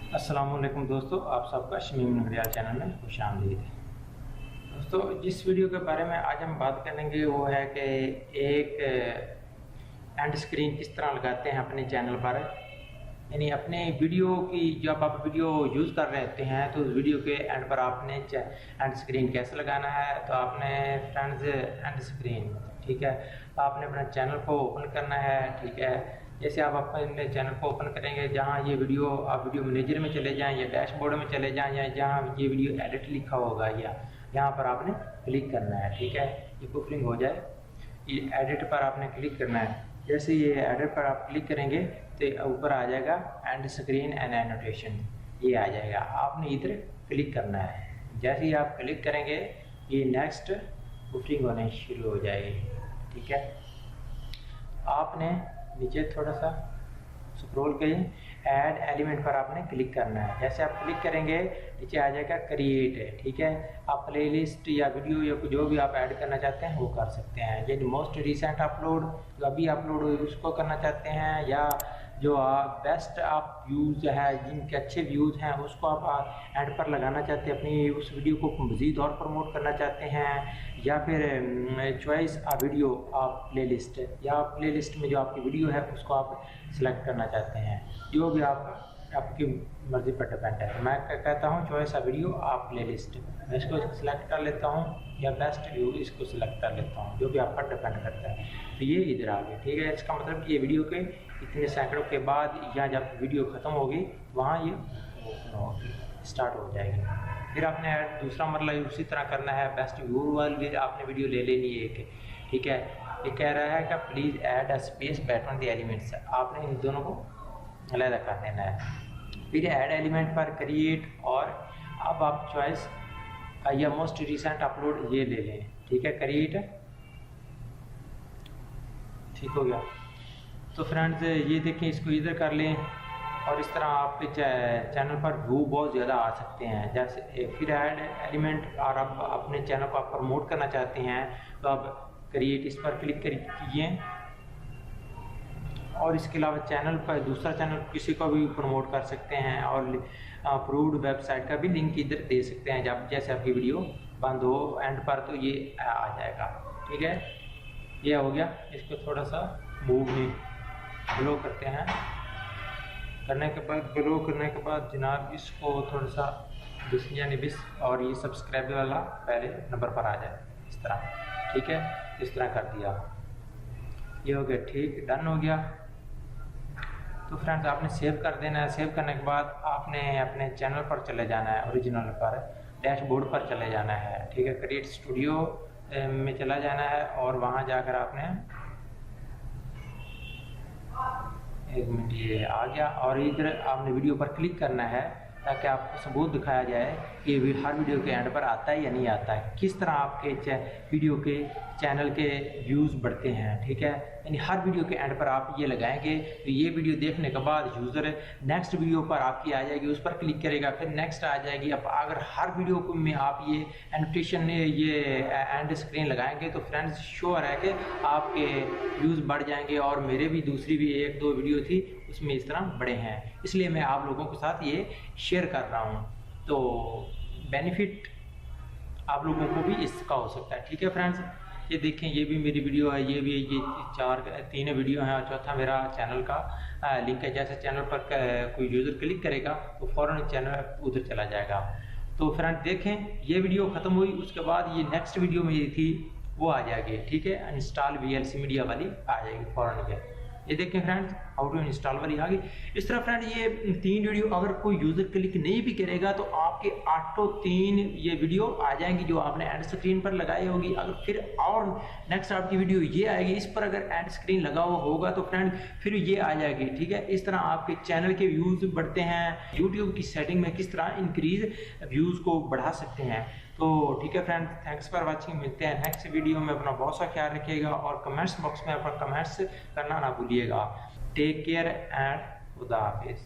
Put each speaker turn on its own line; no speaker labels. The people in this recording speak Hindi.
अस्सलामुअलैकुम दोस्तों, आप सबका शमीम नगरियाल चैनल में खुश आमदीद। दोस्तों, जिस वीडियो के बारे में आज हम बात करेंगे वो है कि एक एंड स्क्रीन किस तरह लगाते हैं अपने चैनल पर। यानी अपने वीडियो की जब आप वीडियो यूज़ कर रहे होते हैं तो उस वीडियो के एंड पर आपने एंड स्क्रीन कैसे लगाना है। तो आपने फ्रेंड्स एंड स्क्रीन, ठीक है, आपने अपना चैनल को ओपन करना है। ठीक है, जैसे आप अपने चैनल को ओपन करेंगे, जहाँ ये वीडियो आप वीडियो मैनेजर में चले जाएं या डैशबोर्ड में चले जाएं या जहाँ ये वीडियो एडिट लिखा होगा या यहाँ पर आपने क्लिक करना है। ठीक है, ये बुफरिंग हो जाए, ये एडिट पर आपने क्लिक करना है। जैसे ये एडिट पर आप क्लिक करेंगे तो ऊपर आ जाएगा एंड स्क्रीन एंड एनोटेशन, ये आ जाएगा। आपने इधर क्लिक करना है। जैसे ही आप क्लिक करेंगे ये नेक्स्ट बुफरिंग होने शुरू हो जाएगी। ठीक है, आपने नीचे थोड़ा सा स्क्रॉल करिए, ऐड एलिमेंट पर आपने क्लिक करना है। जैसे आप क्लिक करेंगे नीचे आ जाएगा क्रिएट है। ठीक है, आप प्लेलिस्ट या वीडियो या जो भी आप ऐड करना चाहते हैं वो कर सकते हैं। यानी मोस्ट रिसेंट अपलोड जो अभी अपलोड हुई उसको करना चाहते हैं, या जो आप बेस्ट आप व्यूज़ है जिनके अच्छे व्यूज़ हैं उसको आप एड पर लगाना चाहते हैं, अपनी उस वीडियो को मज़ीद और प्रमोट करना चाहते हैं, या फिर चॉइस आ वीडियो आप प्लेलिस्ट या प्लेलिस्ट में जो आपकी वीडियो है उसको आप सिलेक्ट करना चाहते हैं। जो भी आपकी मर्ज़ी पर डिपेंड है। मैं कहता हूँ चॉइस आ वीडियो आप प्लेलिस्ट, मैं इसको सिलेक्ट कर लेता हूँ, या बेस्ट व्यू इसको सिलेक्ट कर लेता हूँ, जो भी आप पर डिपेंड करता है। तो ये इधर आ गया। ठीक है, इसका मतलब कि ये वीडियो के इतने सैकड़ों के बाद या जब वीडियो ख़त्म होगी वहाँ ये स्टार्ट हो जाएगी। फिर आपने दूसरा मतलब उसी तरह करना है, बेस्ट व्यू वाली आपने वीडियो ले लेनी है एक। ठीक है, ये कह रहा है कि please add a space between the elements, आपने इन दोनों को अलग कर देना है। फिर ऐड एलिमेंट पर क्रिएट, और अब आप चॉइस या मोस्ट रिसेंट अपलोड ये ले लें। ठीक है, क्रिएट ठीक हो गया। तो फ्रेंड्स ये देखें, इसको इधर कर लें और इस तरह आपके चैनल पर व्यू बहुत ज़्यादा आ सकते हैं। जैसे फिर ऐड एलिमेंट, और आप अपने चैनल को आप प्रमोट करना चाहते हैं तो आप क्रिएट इस पर क्लिक कीजिए, और इसके अलावा चैनल पर दूसरा चैनल किसी को भी प्रमोट कर सकते हैं, और अप्रूव्ड वेबसाइट का भी लिंक इधर दे सकते हैं। जब जैसे आपकी वीडियो बंद हो एंड पर तो ये आ जाएगा। ठीक है, ये हो गया। इसको थोड़ा सा मूव नहीं ब्लो करते हैं, करने के बाद ब्लो करने के बाद जनाब इसको थोड़ा सा 20 यानी 20 और ये सब्सक्राइब वाला पहले नंबर पर आ जाए इस तरह। ठीक है, इस तरह कर दिया, ये हो गया। ठीक, डन हो गया। तो फ्रेंड्स आपने सेव कर देना है। सेव करने के बाद आपने अपने चैनल पर चले जाना है, ओरिजिनल पर डैशबोर्ड पर चले जाना है। ठीक है, क्रिएट स्टूडियो में चला जाना है, और वहाँ जाकर आपने एक मिनट, ये आ गया, और इधर आपने वीडियो पर क्लिक करना है ताकि आपको सबूत दिखाया जाए कि हर वीडियो के एंड पर आता है या नहीं आता है, किस तरह आपके वीडियो के चैनल के व्यूज़ बढ़ते हैं। ठीक है, यानी हर वीडियो के एंड पर आप ये लगाएंगे तो ये वीडियो देखने के बाद यूज़र नेक्स्ट वीडियो पर आपकी आ जाएगी, उस पर क्लिक करेगा, फिर नेक्स्ट आ जाएगी। अब अगर हर वीडियो में आप ये एनोटेशन ये एंड स्क्रीन लगाएंगे तो फ्रेंड्स श्योर है कि आपके व्यूज़ बढ़ जाएंगे, और मेरे भी दूसरी भी 1-2 वीडियो थी उसमें इस तरह बड़े हैं, इसलिए मैं आप लोगों के साथ ये शेयर कर रहा हूँ। तो बेनिफिट आप लोगों को भी इसका हो सकता है। ठीक है फ्रेंड्स, ये देखें, ये भी मेरी वीडियो है, ये भी, ये 3 वीडियो हैं, और चौथा मेरा चैनल का लिंक है। जैसे चैनल पर कोई यूज़र क्लिक करेगा तो फ़ौरन चैनल उधर चला जाएगा। तो फ्रेंड देखें, ये वीडियो ख़त्म हुई, उसके बाद ये नेक्स्ट वीडियो मेरी थी वो आ जाएगी। ठीक है, इंस्टॉल VLC मीडिया वाली आ जाएगी फ़ौरन के। ये देखें फ्रेंड्स, हाउ टू इंस्टॉल वाली आ गई। इस तरह फ्रेंड ये 3 वीडियो अगर कोई यूज़र क्लिक नहीं भी करेगा तो आपके 3 ये वीडियो आ जाएंगी जो आपने एंड स्क्रीन पर लगाई होगी। अगर फिर और नेक्स्ट आपकी वीडियो ये आएगी, इस पर अगर एंड स्क्रीन लगा हुआ होगा तो फ्रेंड फिर ये आ जाएगी। ठीक है, इस तरह आपके चैनल के व्यूज़ बढ़ते हैं। यूट्यूब की सेटिंग में किस तरह इंक्रीज व्यूज़ को बढ़ा सकते हैं। तो ठीक है फ्रेंड, थैंक्स फॉर वाचिंग। मिलते हैं नेक्स्ट वीडियो में। अपना बहुत सा ख्याल रखिएगा, और कमेंट्स बॉक्स में अपना कमेंट्स करना ना भूलिएगा। टेक केयर एंड खुदा हाफिज़।